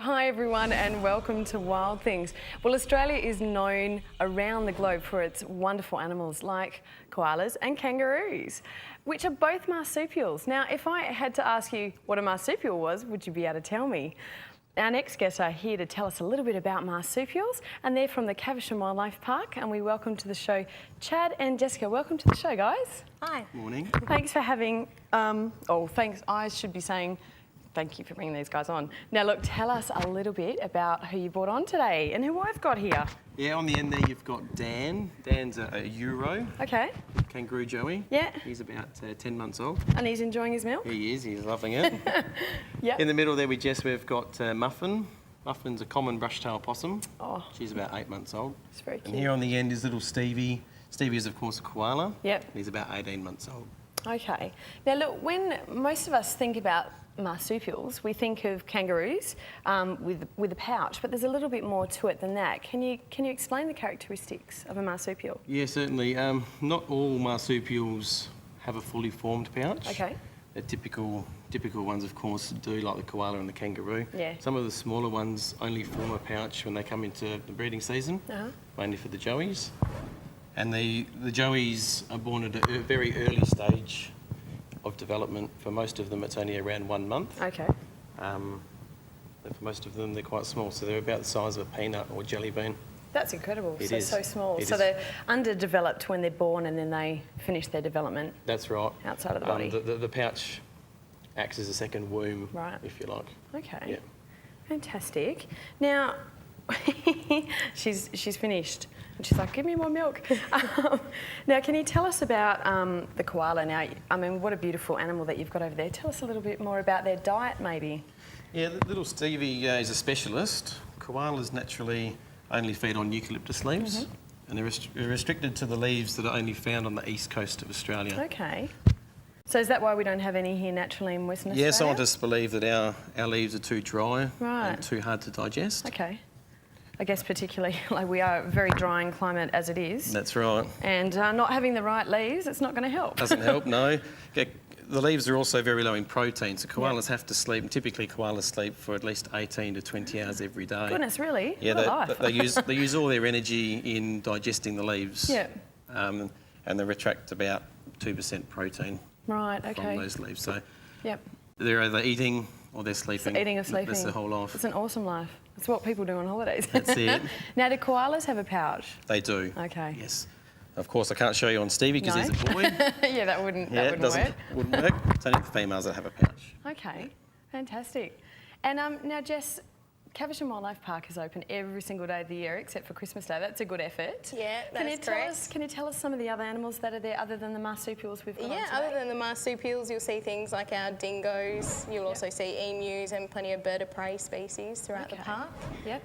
Hi everyone and welcome to Wild Things. Well, Australia is known around the globe for its wonderful animals like koalas and kangaroos, which are both marsupials. Now, if I had to ask you what a marsupial was, would you be able to tell me? Our next guests are here to tell us a little bit about marsupials, and they're from the Caversham Wildlife Park, and we welcome to the show Chad and Jessica. Welcome to the show, guys. Hi. Morning. Thanks for having, thanks, I should be saying thank you for bringing these guys on. Now look, tell us a little bit about who you brought on today and who I've got here. Yeah, on the end there you've got Dan. Dan's a Euro Okay. kangaroo joey. Yeah. He's about 10 months old. And he's enjoying his milk? He is, he's loving it. Yeah. In the middle there we've got Muffin. Muffin's a common brush-tailed possum. Oh. She's about 8 months old. It's very cute. And here on the end is little Stevie. Stevie is of course a koala. Yep. He's about 18 months old. Okay. Now look, when most of us think about marsupials, we think of kangaroos with a pouch, but there's a little bit more to it than that. Can you explain the characteristics of a marsupial? Yeah, certainly. Not all marsupials have a fully formed pouch. Okay. The typical ones, of course, do, like the koala and the kangaroo. Yeah. Some of the smaller ones only form a pouch when they come into the breeding season, mainly for the joeys. And the joeys are born at a very early stage of development. For most of them, it's only around 1 month. Okay. For most of them, they're quite small, so they're about the size of a peanut or jelly bean. That's incredible. It so is. So small. It so is. they're underdeveloped when they're born, and then they finish their development. That's right. Outside of the body. The pouch acts as a second womb, Right. if you like. Okay. Yeah. Fantastic. Now, she's finished. And she's like, give me more milk. Now, can you tell us about the koala? Now, I mean, what a beautiful animal that you've got over there. Tell us a little bit more about their diet, maybe. Yeah, little Stevie is a specialist. Koalas naturally only feed on eucalyptus leaves, and they're restricted to the leaves that are only found on the east coast of Australia. Okay. So is that why we don't have any here naturally in Western Australia? Yeah, scientists believe that our leaves are too dry Right. and too hard to digest. Okay. I guess particularly, like we are a very drying climate as it is. That's right. And not having the right leaves, it's not going to help. Doesn't help, no. The leaves are also very low in protein, so koalas have to sleep, and typically koalas sleep for at least 18 to 20 hours every day. Goodness, really? Yeah, What a life. they use all their energy in digesting the leaves. Yeah. And they retract about 2% protein Right, okay. from those leaves. So Yep. they're either eating or they're sleeping. So eating or sleeping. That's their whole life. It's an awesome life. It's what people do on holidays. That's it. Now, do koalas have a pouch? They do. Okay. Yes. Of course, I can't show you on Stevie because No. he's a boy. Yeah, that wouldn't It work. wouldn't work. It's only the females that have a pouch. Okay, fantastic. And now, Jess, Caversham Wildlife Park is open every single day of the year except for Christmas Day. That's a good effort. Yeah, that's correct. Can you tell us some of the other animals that are there other than the marsupials we've got on Yeah, today? other than the marsupials, you'll see things like our dingoes. You'll also see emus and plenty of bird of prey species throughout the park. Yep.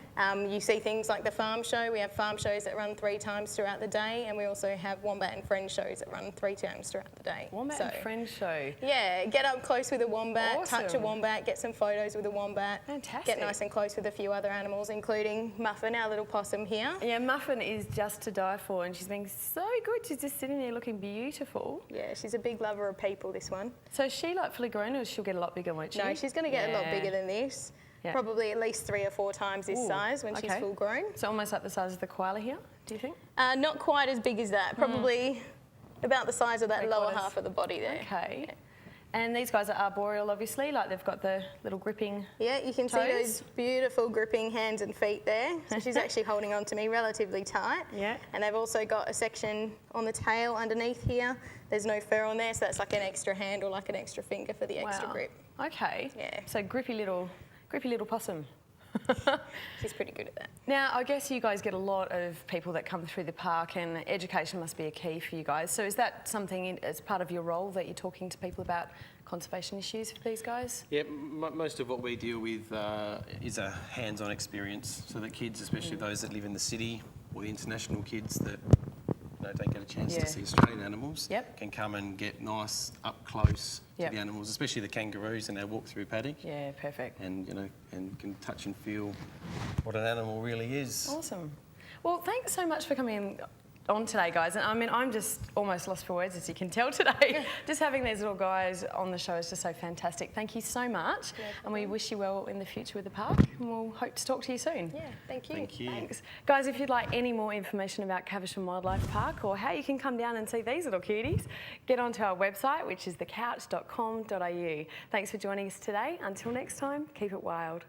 You see things like the farm show. We have farm shows that run 3 times throughout the day, and we also have wombat and friend shows that run 3 times throughout the day. Wombat and friend show. Yeah, get up close with a wombat, touch a Awesome. wombat, get some photos with a wombat. Fantastic. Get nice and close with a few other animals, including Muffin, our little possum here. Yeah, Muffin is just to die for, and she's being so good. She's just sitting there looking beautiful. Yeah, she's a big lover of people, this one. So is she like fully grown, or she'll get a lot bigger, won't she? No, she's going to get a lot bigger than this. Yeah. Probably at least 3 or 4 times this size when she's full grown. So almost like the size of the koala here, do you think? Not quite as big as that. Probably about the size of that 3/4. lower half of the body there. Okay. And these guys are arboreal, obviously, like they've got the little gripping. Yeah, you can see those beautiful gripping hands and feet there. So she's actually holding on to me relatively tight. Yeah. And they've also got a section on the tail underneath here. There's no fur on there, so that's like an extra hand or like an extra finger for the extra grip. Okay. Yeah. So grippy little possum. She's pretty good at that. Now, I guess you guys get a lot of people that come through the park, and education must be a key for you guys. So is that something as part of your role that you're talking to people about conservation issues for these guys? Yeah, most of what we deal with is a hands-on experience, so that kids, especially those that live in the city, or the international kids that don't get a chance to see Australian animals, can come and get nice up close to the animals, especially the kangaroos in our walk-through paddock. Yeah, perfect. And and can touch and feel what an animal really is. Awesome. Well, thanks so much for coming in. on today, guys. And I mean, I'm just almost lost for words, as you can tell today. Just having these little guys on the show is just so fantastic. Thank you so much. No and we wish you well in the future with the park. And we'll hope to talk to you soon. Yeah, thank you. Thank you. Thanks. Guys, if you'd like any more information about Caversham Wildlife Park or how you can come down and see these little cuties, get onto our website, which is thecouch.com.au. Thanks for joining us today. Until next time, keep it wild.